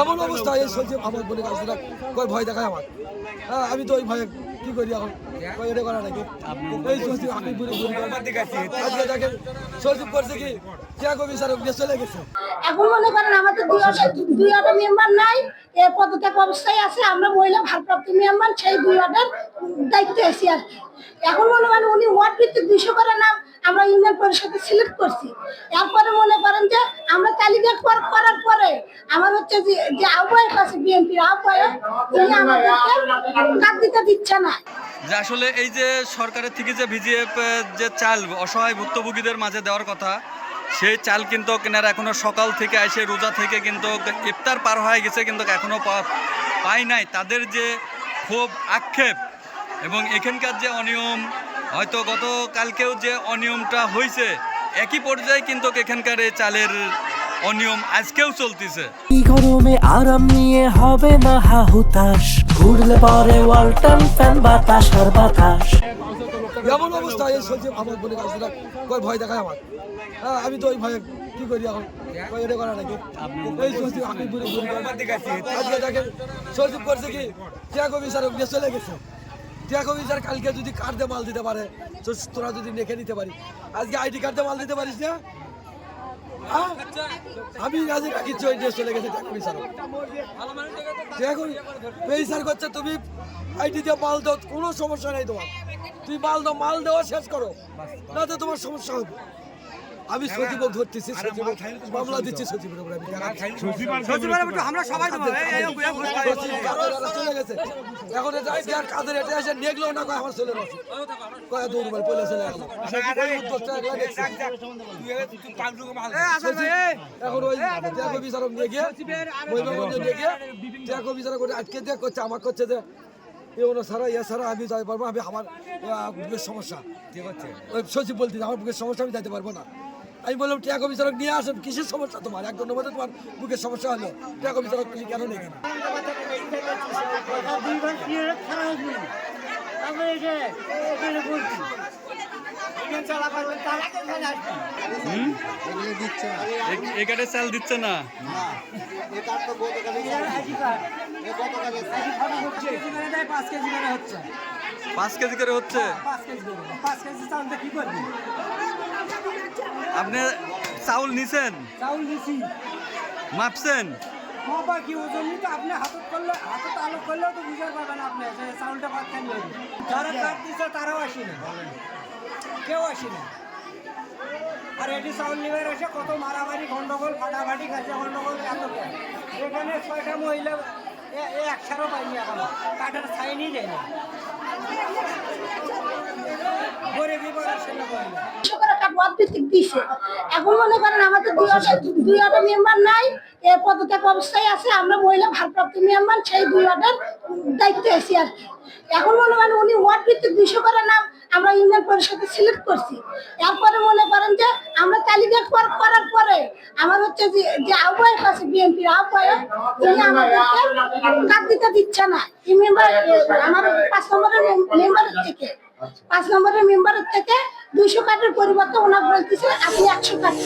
এমন অবস্থা এই সচিব আমার বলে কাজটা কয় ভয় দেখায় আমার। হ্যাঁ আমি তো ওই ভয়ে কি করি এখন এটা করা নাকি এই সচিব আমি আজকে দেখেন সচিব করছে কি বিচারক নিয়ে চলে গেছে। এখন মনে করেন আমাদের দুই ওয়ার্ডের মেম্বার নাই, এ পদত্যাগ অবস্থায় আছে। আমরা মহিলা ভারপ্রাপ্ত মেম্বার সেই দুই ওয়ার্ডের দায়িত্বে আছি আর কি। এখন মনে করেন উনি ওয়ার্ড ভিত্তিক 200 করে নাম আমরা ইউনিয়ন পরিষদে সিলেক্ট করছি। এরপরে মনে করেন যে আমরা তালিকা করার পরে আমার হচ্ছে যে আহ্বায়ক আছে বিএনপির আহ্বায়ক, তিনি আমাদেরকে কাজ দিতে দিচ্ছে না। যে আসলে এই যে সরকারের থেকে যে ভিজিএফ যে চাল অসহায় ভুক্তভোগীদের মাঝে দেওয়ার কথা, সেই চাল কিন্তু কেনার এখনো সকাল থেকে এসে রোজা থেকে কিন্তু ইফতার পার হয়ে গেছে কিন্তু এখনো পাই নাই। তাদের যে খুব আক্ষেপ এবং এখানকার যে অনিয়ম, হয়তো গতকালকেও যে অনিয়মটা হয়েছে একই পর্যায়ে কিন্তু এখানকার এই চালের অনিয়ম আজকেও চলতেছে। গরমে আরাম নিয়ে হবে না হাহুতাশ, ঘুরলে পরে ওয়ালটন ফ্যান বাতাস আর বাতাস। এমন অবস্থা এই সচিব আমার বলে কাজটা কয় ভয় দেখায় আমার। হ্যাঁ আমি তো ওই ভয়ে কি করি এখন এটা করা নাকি এই সচিব আমি আজকে দেখেন সচিব করছে কি বিচারক নিয়ে চলে গেছে। বিচার কালকে যদি কার্ড দিয়ে মাল দিতে পারে, তোরা যদি লিখে নিতে পারি, আজকে আইডি কার্ড দিয়ে মাল দিতে পারিস না। আমি রাজি রাখিচ্ছি ওই নিয়ে চলে গেছে বিচারক। বিচার করছে তুমি আইডি দিয়ে মাল দাও, কোনো সমস্যা নেই তোমার, তুই মাল দেওয়া শেষ করো, না তো তোমার সমস্যা হবে। আমি সচিব ধরতেছি, সচিব মামলা দিচ্ছি সচিবের উপরে। চলে গেছে এখন কাদের এটা এসে দেখলো না আমার ছেলে কয় দৌড় পলে চলে গেল। এখন ওই বিচারক নিয়ে গিয়ে নিয়ে গিয়ে বিচারক আটকে দিয়ে করছে আমার করছে যে ছাড়া ছাড়া আমি যাইতে পারবো, আমি আমার বুকের সমস্যা ওই সচিব বলতে আমার বুকের সমস্যা আমি যাইতে পারবো না। আমি বললাম টিয়াগো বিচারক নিয়ে আসেন, কিসের সমস্যা তোমার? এক ধন্যবাদ, তোমার বুকের সমস্যা হলো, টিয়াগো বিচারক তুমি কেন নেই? এখানে চাল দিচ্ছে না, 5 কেজি করে হচ্ছে। আপনি চাউল নিছেন? চাউল নিছি, মাপছেন? বাবা কি ওজন নিতে আপনি হাতত আলোক করলেও তো বুঝতে পারবেন আপনি যে চাউলটা ভাত খান লাগবে। যারা কাট দিচ্ছে তারাও আসে না, কেউ আসে না। আর এটি চাউল নিবার এসে কত মারামারি গন্ডগোল ফাটাফাটি খাচ্ছে, গন্ডগোল এত। এখানে 6টা মহিলা একসারও পাইনি, এখন কাঠের ছাইনি যায় না। এখন মনে করেন আমাদের দুই ওয়ার্ডের মেম্বার নাই, এ পদত্যাগ অবস্থায় আছে। আমরা মহিলা ভারপ্রাপ্ত মেম্বার সেই দুই ওয়ার্ডের দায়িত্বে আছি আর কি। এখন মনে করেন উনি ওয়ার্ড ভিত্তিক 200 করে নাম আমরা ইউনিয়ন পরিষদে সিলেক্ট করছি। এরপরে মনে করেন যে আমরা তালিকা করার পরে আমার হচ্ছে যে আহ্বায়ক আছে বিএনপির আহ্বায়ক, তিনি আমাদেরকে কাজ দিতে দিচ্ছে না। এই মেম্বার আমার 5 নম্বরের মেম্বারের থেকে 200 কার্ডের পরিবর্তে ওনার বলতেছে আপনি 100 কার্ড।